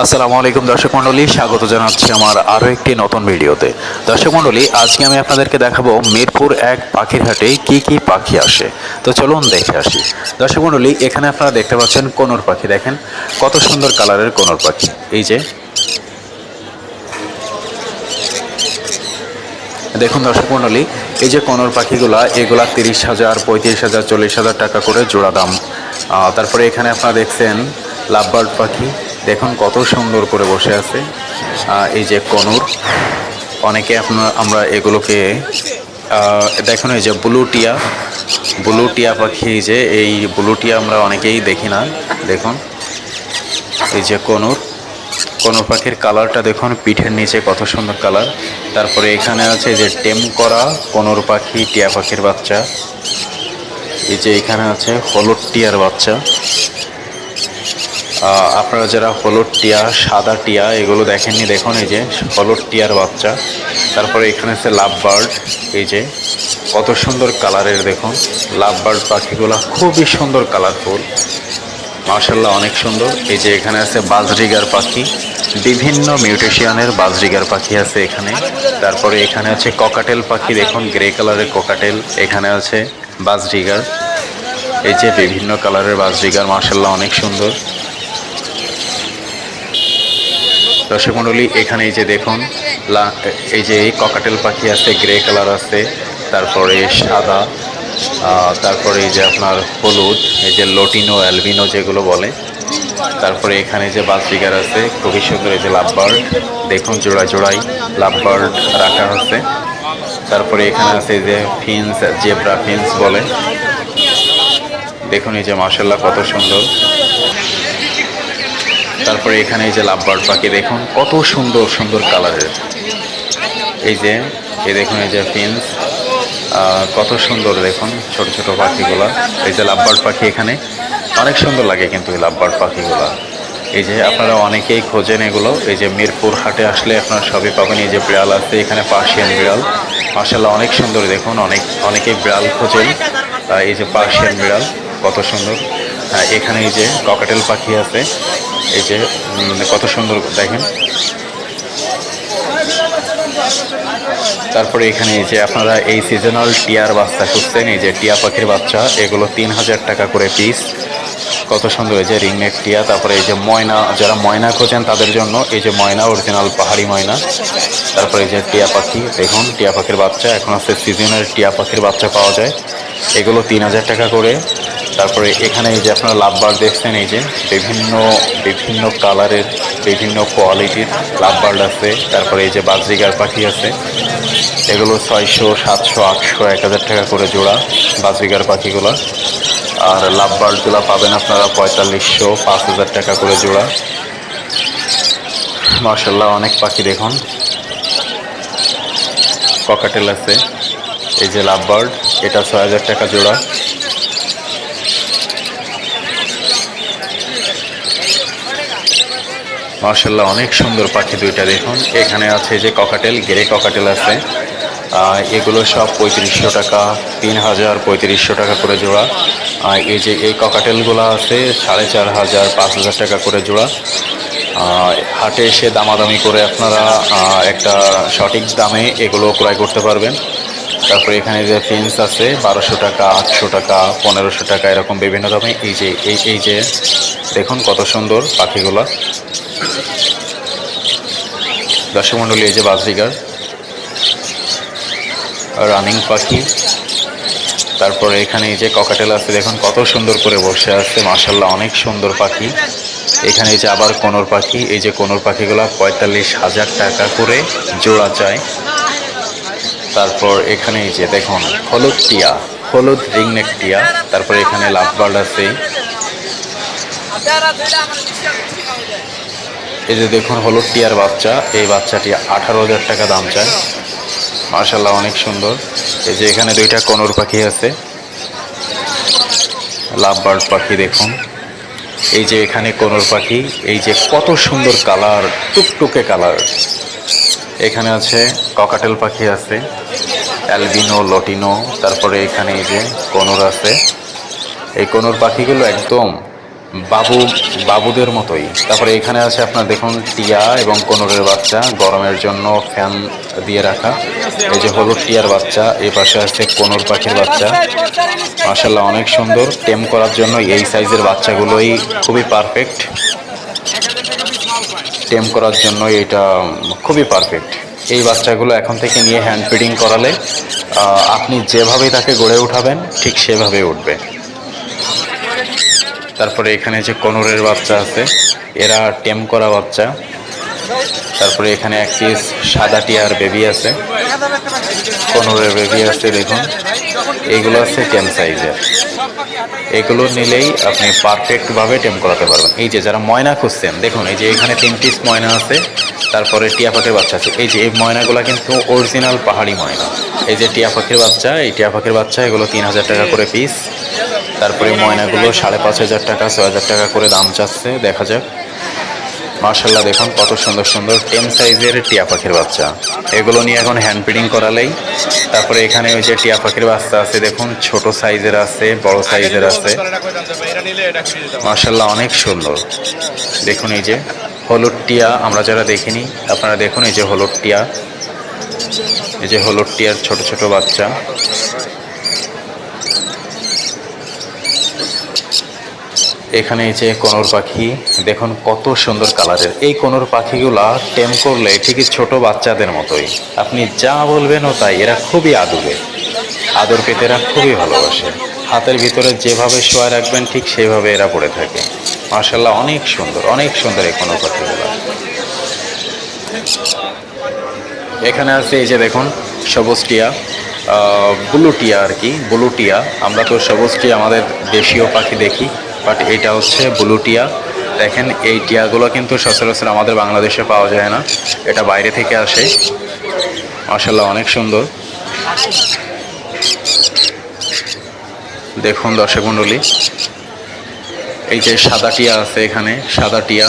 আসসালামু আলাইকুম দর্শক মণ্ডলী, স্বাগত জানাচ্ছি আমার আরও একটি নতুন ভিডিওতে। দর্শক মণ্ডলী, আজকে আমি আপনাদেরকে দেখাবো মিরপুর এক পাখির হাটে কি কি পাখি আসে। তো চলুন দেখে আসি। দর্শক মণ্ডলী, এখানে আপনারা দেখতে পাচ্ছেন কোনোর পাখি। দেখেন কত সুন্দর কালারের কোনোর পাখি। এই যে দেখুন দর্শক মণ্ডলী, এই যে কোনোর পাখিগুলা, এগুলা 30,000, 35,000, 40,000 টাকা করে জোড়া দাম। তারপরে এখানে আপনারা দেখছেন লাভবার্ড পাখি। দেখুন কত সুন্দর করে বসে আছে। এই যে কনুর, অনেকে আমরা এগুলোকে দেখুন এই যে ব্লু টিয়া পাখি। যে এই ব্লু টিয়া আমরা অনেকেই দেখি না। দেখুন এই যে কোনোর পাখির কালারটা দেখুন, পিঠের নিচে কত সুন্দর কালার। তারপরে এখানে আছে যে টেম করা কোনোর পাখি, টিয়া পাখির বাচ্চা। এই যে এখানে আছে হলুদ টিয়ার বাচ্চা। আপনারা যারা হলুদ টিয়া, সাদা টিয়া এগুলো দেখেননি, দেখুন এই যে হলুদ টিয়ার বাচ্চা। তারপরে এখানে আছে লাভ বার্ড। এই যে কত সুন্দর কালারের, দেখুন লাভ বার্ড পাখিগুলো খুবই সুন্দর, কালারফুল, মার্শাল্লাহ অনেক সুন্দর। এই যে এখানে আছে বাজরিগার পাখি, বিভিন্ন মিউটেশিয়ানের বাজরিগার পাখি আছে এখানে। তারপরে এখানে আছে ককাটেল পাখি, দেখুন গ্রে কালারের ককাটেল। এখানে আছে বাজরিগার, এই যে বিভিন্ন কালারের বাজরিগার, মার্শাল্লাহ অনেক সুন্দর। দর্শক মণ্ডলী, এখানে এই যে দেখুন এই যে এই ককাটেল পাখি আছে, গ্রে কালার আছে, তারপরে সাদা, তারপরে এই যে আপনার হলুদ, এই যে লটিনো অ্যালবিনো যেগুলো বলে। তারপরে এখানে যে বাজরিগার আছে খুবই সুন্দর। এই যে লাভবার্ড, দেখুন জোড়ায় জোড়ায় লাভবার্ড রাখা হচ্ছে। তারপরে এখানে আছে যে ফিন্স, জেব্রা ফিন্স বলে। দেখুন এই যে মার্শাল্লাহ কত সুন্দর। তারপরে এখানে এই যে লাভবার্ড পাখি, দেখুন কত সুন্দর সুন্দর কালারের। এই যে দেখুন এই যে ফিন্স, কত সুন্দর দেখুন ছোট ছোট পাখিগুলা। এই যে লাভবার্ড পাখি, এখানে অনেক সুন্দর লাগে কিন্তু এই লাভবার্ড পাখিগুলা। এই যে আপনারা অনেকেই খোঁজেন এগুলো, এই যে মিরপুর হাটে আসলে আপনারা সবই পাবেন। এই যে বিড়াল আছে এখানে, পার্সিয়ান বিড়াল, মার্শাল্লাহ অনেক সুন্দর। দেখুন অনেকেই বিড়াল খোঁজেন। এই যে পার্সিয়ান বিড়াল কত সুন্দর। এখানে এই যে ককাটেল পাখি আছে, এই যে কত সুন্দর দেখেন। তারপরে এখানে এই যে আপনারা এই সিজনাল টিয়ার বাচ্চা খুঁজছেন, এই যে টিয়া পাখির বাচ্চা, এগুলো 3,000 টাকা করে পিস, কত সুন্দর। এই যে রিংনেক টিয়া। তারপরে এই যে ময়না, যারা ময়না খোঁজেন তাদের জন্য এই যে ময়না, অরিজিনাল পাহাড়ি ময়না। তারপরে এই যে টিয়া পাখি, দেখুন টিয়া পাখির বাচ্চা, এখন আছে সিজনাল টিয়া পাখির বাচ্চা পাওয়া যায়, এগুলো 3,000 টাকা করে। তারপরে এখানে এই যে আপনারা লাভবার্ড দেখছেন, এই যে বিভিন্ন বিভিন্ন কালারের, বিভিন্ন কোয়ালিটির লাভবার্ড আছে। তারপরে এই যে বাজরিগার পাখি আছে, এগুলো 600, 700, 800, 1,000 টাকা করে জোড়া বাজরিগার পাখিগুলো। আর লাভবার্ডগুলো পাবেন আপনারা 4,500, 5,000 টাকা করে জোড়া। মার্শাল্লাহ অনেক পাখি দেখুন। ককাটেল আছে, এই যে লাভবার্ড, এটা 6,000 টাকা জোড়া। মার্শাল্লাহ অনেক সুন্দর পাখি দুইটা দেখুন। এখানে আছে যে ককাটেল, গ্রে ককাটেল আছে, এগুলো সব 3,500 টাকা, 3,000, 3,500 টাকা করে জোড়া। এই যে এই ককাটেলগুলো আছে 4,500, 5,000 টাকা করে জোড়া। হাটে এসে দামাদামি করে আপনারা একটা সঠিক দামে এগুলো ক্রয় করতে পারবেন। তারপরে এখানে যে ফিন্স আছে 1,200 টাকা, 800 টাকা, 1,500 টাকা, এরকম বিভিন্ন দামে। এই যে দেখুন কত সুন্দর পাখিগুলো। দর্শক মণ্ডলী, এই যে বাজরিগার, রানিং পাখি। তারপরে এখানে এই যে ককাটেল আছে, দেখুন কত সুন্দর করে বসে আছে, মার্শাল্লাহ অনেক সুন্দর পাখি। এখানে এই যে আবার কোনোর পাখি, এই যে কোনোর পাখিগুলো 45,000 টাকা করে জোড়া চায়। তারপর এখানে এই যে দেখুন হলুদ টিয়া, হলুদ রিংনেক টিয়া। তারপরে এখানে লাভবার্ড আছে, এই যে দেখুন হলুদ টিয়ার বাচ্চা, এই বাচ্চাটি 18,000 টাকা দাম চায়, মার্শাল্লাহ অনেক সুন্দর। এই যে এখানে দুইটা কোনোর পাখি আছে, লাভবার্ড পাখি দেখুন। এই যে এখানে কোনোর পাখি, এই যে কত সুন্দর কালার, টুকটুকে কালার। এখানে আছে ককাটেল পাখি আছে, অ্যালবিনো, লটিনো। তারপরে এখানে এই যে কোনোর আছে। এই কোনোর পাখিগুলো একদম বাবু বাবুদের মতোই। তারপরে এখানে আছে আপনার দেখুন টিয়া এবং কোনোরের বাচ্চা, গরমের জন্য ফ্যান দিয়ে রাখা। এই যে হলুদ টিয়ার বাচ্চা, এই পাশে আছে কোনোর পাখির বাচ্চা। মাশাআল্লাহ অনেক সুন্দর। টেম করার জন্য এই সাইজের বাচ্চাগুলোই খুবই পারফেক্ট। টেম করার জন্য এটা খুবই পারফেক্ট। এই বাচ্চাগুলো এখন থেকে নিয়ে হ্যান্ড ফিডিং করালে আপনি যেভাবেই তাকে গড়ে উঠাবেন ঠিক সেভাবে উঠবে। তারপরে এখানে যে কোনোরের বাচ্চা আছে, এরা টেম করা বাচ্চা। তারপরে এখানে এক পিস সাদা টিয়ার বেবি আছে, কোনোরের বেবি আছে দেখুন। এগুলো আছে টেম সাইজের। এগুলো নিলেই আপনি পারফেক্টভাবে টেম করাতে পারবেন। এই যে যারা ময়না খুঁজছেন দেখুন, এই যে এখানে 3 পিস ময়না আছে, তারপরে টিয়া পাখির বাচ্চা আছে। এই যে এই ময়নাগুলো কিন্তু অরিজিনাল পাহাড়ি ময়না। এই যে টিয়া পাখির বাচ্চা, এই টিয়া পাখির বাচ্চা এগুলো 3000 টাকা করে পিস। তারপরে ময়নাগুলো 5500 টাকা 6000 টাকা করে দাম চাচ্ছে, দেখা যাক। মাশাআল্লাহ দেখুন কত সুন্দর সুন্দর টেম সাইজের টিয়া পাখির বাচ্চা। এগুলো নিয়ে এখন হ্যান্ড ফিডিং করালেই। তারপরে এখানে ওই যে টিয়া পাখির বাচ্চা আছে দেখুন, ছোট সাইজের আছে, বড় সাইজের আছে। মাশাআল্লাহ অনেক সুন্দর। দেখুন এই যে হলুদ টিয়া, আমরা যারা দেখিনি আপনারা দেখুন, এই যে হলুদ টিয়া, এই যে হলুদ টিয়ার ছোট ছোট বাচ্চা। এখানে এই যে কোনোর পাখি দেখুন কত সুন্দর কালারের। এই কোনোর পাখিগুলা টেম করলে ঠিকই ছোট বাচ্চাদের মতোই, আপনি যা বলবেন ও তাই। এরা খুবই আদুরে, আদর পেতে এরা খুবই ভালোবাসে। হাতের ভিতরে যেভাবে শোয়া রাখবেন ঠিক সেভাবে এরা পড়ে থাকে। মাশাআল্লাহ অনেক সুন্দর, অনেক সুন্দর এই কোনোর পাখিগুলা। এখানে আছে এই যে দেখুন সবুজ টিয়া, ব্লু টিয়া আর কি, ব্লু টিয়া। আমরা তো সবুজ টিয়া আমাদের দেশীয় পাখি দেখি, বাট এটা হচ্ছে ব্লু টিয়া। দেখেন এই টিয়াগুলো কিন্তু সচরাচর আমাদের বাংলাদেশে পাওয়া যায় না, এটা বাইরে থেকে আসে। মাশাআল্লাহ অনেক সুন্দর। দেখুন দর্শক মণ্ডলী, এই যে সাদা টিয়া আছে এখানে, সাদা টিয়া।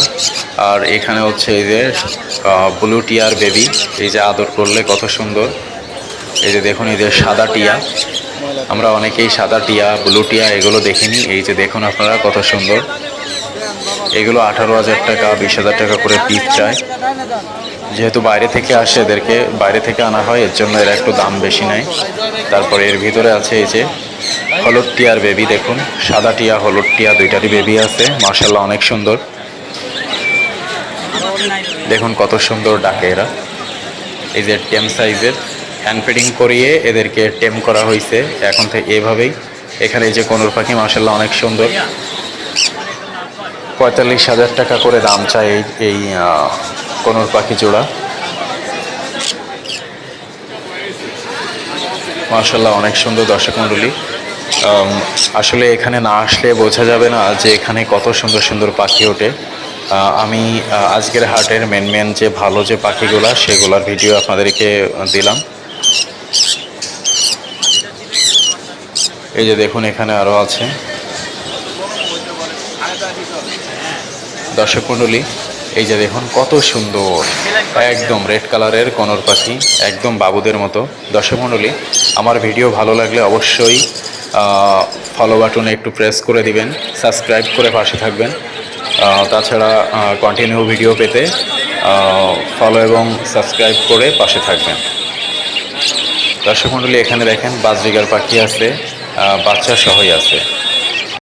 আর এখানে হচ্ছে এই যে ব্লু টিয়ার বেবি, এই যে আদর করলে কত সুন্দর। এই যে দেখুন এই যে সাদা টিয়া, আমরা অনেকেই সাদা টিয়া ব্লু টিয়া এগুলো দেখিনি। এই যে দেখুন আপনারা কত সুন্দর। এগুলো 18,000 টাকা 20,000 টাকা করে পিস চায়। যেহেতু বাইরে থেকে আসে, এদেরকে বাইরে থেকে আনা হয়, এর জন্য এরা একটু দাম বেশি নেয়। তারপরে এর ভিতরে আছে এই যে হলুদ টিয়ার বেবি, দেখুন সাদা টিয়া হলুদ টিয়া দুইটারই বেবি আছে। মাশাআল্লাহ অনেক সুন্দর। দেখুন কত সুন্দর ডাকে এরা। এই যে টেম সাইজের, হ্যান্ড ফিডিং করিয়ে এদেরকে টেম করা হয়েছে এখন থেকে এভাবেই। এখানে এই যে কোনোর পাখি মাশাআল্লাহ অনেক সুন্দর। 45,000 টাকা করে দাম চায় এই কোনোর পাখি জোড়া। মাশাআল্লাহ অনেক সুন্দর দর্শক মণ্ডলী। আসলে এখানে না আসলে বোঝা যাবে না যে এখানে কত সুন্দর সুন্দর পাখি ওঠে। আমি আজকের হাটের মেন যে ভালো যে পাখিগুলা সেগুলোর ভিডিও আপনাদেরকে দিলাম। এই যে দেখুন এখানে আরও আছে দর্শক মণ্ডলী। এই যে দেখুন কত সুন্দর, একদম রেড কালারের কোনোর পাখি, একদম বাবুদের মতো। দর্শক মণ্ডলী, আমার ভিডিও ভালো লাগলে অবশ্যই ফলো বাটনে একটু প্রেস করে দিবেন, সাবস্ক্রাইব করে পাশে থাকবেন। তাছাড়া কন্টিনিউ ভিডিও পেতে ফলো এবং সাবস্ক্রাইব করে পাশে থাকবেন। দর্শক মণ্ডলী, এখানে দেখেন বাজরিগার পাখি আছে, বাচ্চা সহই আছে।